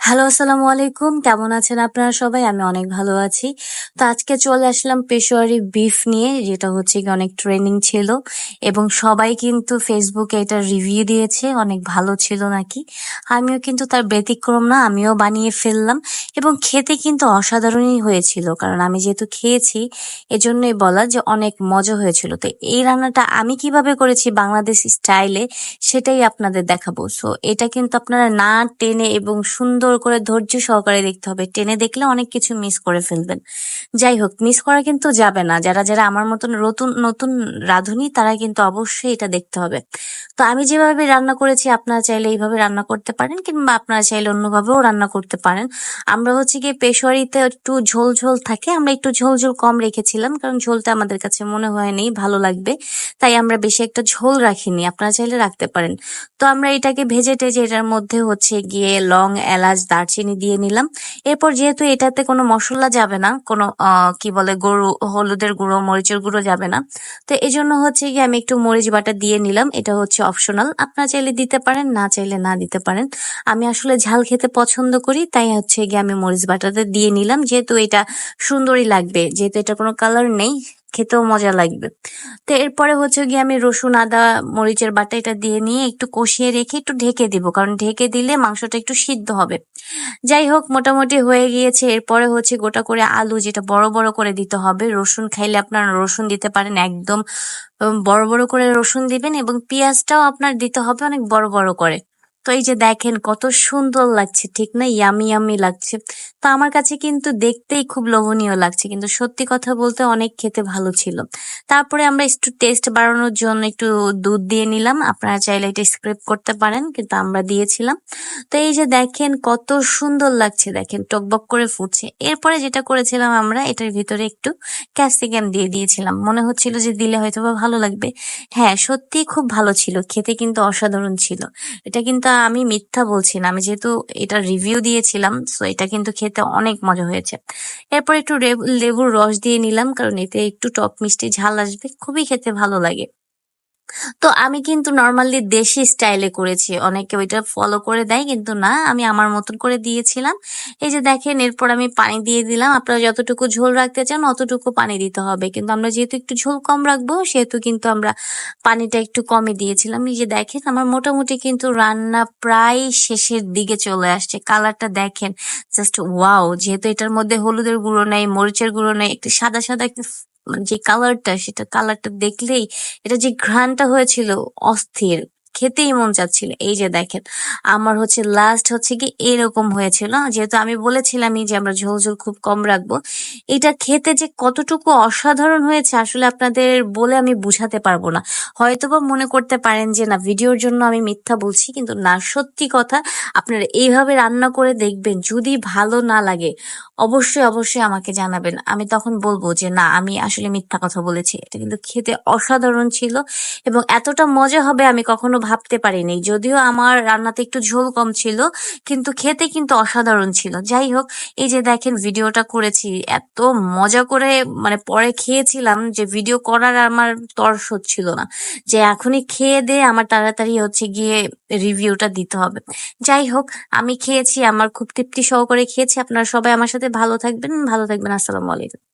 Hello, আসসালামু আলাইকুম। কেমন আছেন আপনারা সবাই? আমি অনেক ভালো আছি। তো আজকে চলে আসলাম পেশোয়ারি বিফ নিয়ে, যেটা হচ্ছে গিয়ে অনেক ট্রেন্ডিং ছিল এবং সবাই কিন্তু ফেসবুকে এটার রিভিউ দিয়েছে, অনেক ভালো ছিল নাকি। আমিও কিন্তু তার ব্যতিক্রম না, আমিও বানিয়ে ফেললাম এবং খেতে কিন্তু অসাধারণই হয়েছিল। কারণ আমি যেহেতু খেয়েছি, এজন্যই বলা যে অনেক মজা হয়েছিল। তো এই রান্নাটা আমি কিভাবে করেছি বাংলাদেশী স্টাইলে, সেটাই আপনাদের দেখাবো। সো এটা কিন্তু আপনারা না টেনে এবং সুন্দর করে ধৈর্য সহকারে দেখতে হবে। টেনে দেখলে অনেক কিছু মিস করে ফেলবেন। যাই হোক, মিস করা কিন্তু যাবে না। যারা যারা আমার মতন নতুন নতুন রাঁধুনি, তারা কিন্তু অবশ্যই এটা দেখতে হবে। তো আমি যেভাবে রান্না করেছি, আপনারা চাইলে এইভাবে রান্না করতে পারেন, কিংবা আপনারা চাইলে অন্যভাবেও রান্না করতে পারেন। আমরা হচ্ছে গিয়ে পেশোয়ারিতে একটু ঝোল ঝোল থাকে, আমরা একটু ঝোল ঝোল কম রেখেছিলাম, কারণ ঝোলটা আমাদের কাছে মনে হয়নি ভালো লাগবে, তাই আমরা বেশি একটা ঝোল রাখিনি। আপনারা চাইলে রাখতে পারেন। তো আমরা এটাকে ভেজে টেজে এটার মধ্যে হচ্ছে গিয়ে লং, এলাচ, দারচিনি দিয়ে নিলাম। এরপর যেহেতু এটাতে কোনো মশলা যাবে না, কোনো কি বলে গরু হলুদের গুঁড়ো, মরিচের গুঁড়ো যাবে না, তো এই জন্য হচ্ছে গিয়ে আমি একটু মরিচ বাটা দিয়ে নিলাম। এটা হচ্ছে অপশনাল, আপনারা চাইলে দিতে পারেন, না চাইলে না দিতে পারেন। আমি আসলে ঝাল খেতে পছন্দ করি, তাই হচ্ছে গিয়ে আমি মরিচ বাটাটা দিয়ে নিলাম, যেহেতু এটা সুন্দরই লাগবে, যেহেতু এটা কোনো কালার নেই, খেতেও মজা লাগবে। তো এরপরে হচ্ছে গিয়ে আমি রসুন, আদা, মরিচের বাটা এটা দিয়ে নিয়ে একটু কষিয়ে রেখে একটু ঢেকে দিব, কারণ ঢেকে দিলে মাংসটা একটু সিদ্ধ হবে। যাই হোক, মোটামুটি হয়ে গিয়েছে। এরপরে হচ্ছে গোটা করে আলু, যেটা বড় বড় করে দিতে হবে। রসুন খাইলে আপনারা রসুন দিতে পারেন, একদম বড় বড় করে রসুন দিবেন, এবং পেঁয়াজটাও আপনার দিতে হবে অনেক বড় বড় করে। তো এই যে দেখেন কত সুন্দর লাগছে, ঠিক না? ইয়ামি ইয়ামি লাগছে। তো আমার কাছে কিন্তু দেখতেই খুব লোভনীয় লাগছে, কিন্তু সত্যি কথা বলতে অনেক খেতে ভালো ছিল। তারপরে আমরা একটু টেস্ট বাড়ানোর জন্য একটু দুধ দিয়ে নিলাম। আপনারা চাইলে এটা স্ক্রিপ করতে পারেন, কিন্তু আমরা দিয়েছিলাম। তো এই যে দেখেন কত সুন্দর লাগছে, দেখেন টকবক করে ফুটছে। এরপরে যেটা করেছিলাম, আমরা এটার ভিতরে একটু ক্যাপসিকাম দিয়ে দিয়েছিলাম, মনে হচ্ছিল যে দিলে হয়তো বা ভালো লাগবে। হ্যাঁ, সত্যি খুব ভালো ছিল, খেতে কিন্তু অসাধারণ ছিল। এটা কিন্তু আমি মিথ্যা বলছি না, আমি যেহেতু এটা রিভিউ দিয়েছিলাম, সো এটা কিন্তু খেতে অনেক মজা হয়েছে। এরপর একটু লেবুর রস দিয়ে নিলাম, কারণ এতে একটু টক মিষ্টি ঝাল আসবে, খুবই খেতে ভালো লাগে। তো আমি কিন্তু নরমালি দেশি স্টাইলে করেছি, অনেকে ওইটা ফলো করে দেয়, কিন্তু না, আমি আমার মতন করে দিয়েছিলাম। এই যে দেখেন, এরপর আমি পানি দিয়ে দিলাম। আপনারা যতটুকু ঝোল রাখতে চান অতটুকু পানি দিতে হবে, কিন্তু আমরা যেহেতু একটু ঝোল কম রাখবো, সেহেতু কিন্তু আমরা পানিটা একটু কমই দিয়েছিলাম। এই যে দেখেন, আমার মোটামুটি কিন্তু রান্না প্রায় শেষের দিকে চলে আসছে। কালারটা দেখেন, জাস্ট ওয়াও। যেহেতু এটার মধ্যে হলুদের গুঁড়ো নেই, মরিচের গুঁড়ো নেই, একটু সাদা সাদা একটা মানে যে কালারটা, সেটা কালারটা দেখলেই, এটা যে ঘ্রাণটা হয়েছিল, অস্থির, খেতেই মন চাচ্ছিল। এই যে দেখেন, আমার হচ্ছে লাস্ট হচ্ছে কি এরকম হয়েছিল। যেহেতু আমি বলেছিলামই যে আমরা ঝোল ঝোল খুব কম রাখবো, এটা খেতে যে কতটুকু অসাধারণ হয়েছে আসলে আপনাদের বলে আমি বুঝাতে পারবো না। হয়তোবা মনে করতে পারেন যে না, ভিডিওর জন্য আমি মিথ্যা বলছি, কিন্তু না, সত্যি কথা। আপনারা এইভাবে রান্না করে দেখবেন, যদি ভালো না লাগে অবশ্যই অবশ্যই আমাকে জানাবেন। আমি তখন বলবো যে না, আমি আসলে মিথ্যা কথা বলেছি। এটা কিন্তু খেতে অসাধারণ ছিল এবং এতটা মজা হবে আমি কখনো ভাবতে পারিনি। যদিও আমার রান্নাতে একটু ঝোল কম ছিল, কিন্তু খেতে কিন্তু অসাধারণ ছিল। যাই হোক, এই যে দেখেন ভিডিওটা করেছি এত মজা করে, মানে পরে খেয়েছিলাম যে ভিডিও করার আমার তর্স হচ্ছিল না, যে এখনই খেয়ে দিয়ে আমার তাড়াতাড়ি হচ্ছে গিয়ে রিভিউটা দিতে হবে। যাই হোক, আমি খেয়েছি, আমার খুব তৃপ্তি সহকারে খেয়েছি। আপনারা সবাই আমার সাথে ভালো থাকবেন, ভালো থাকবেন। আসসালামু আলাইকুম।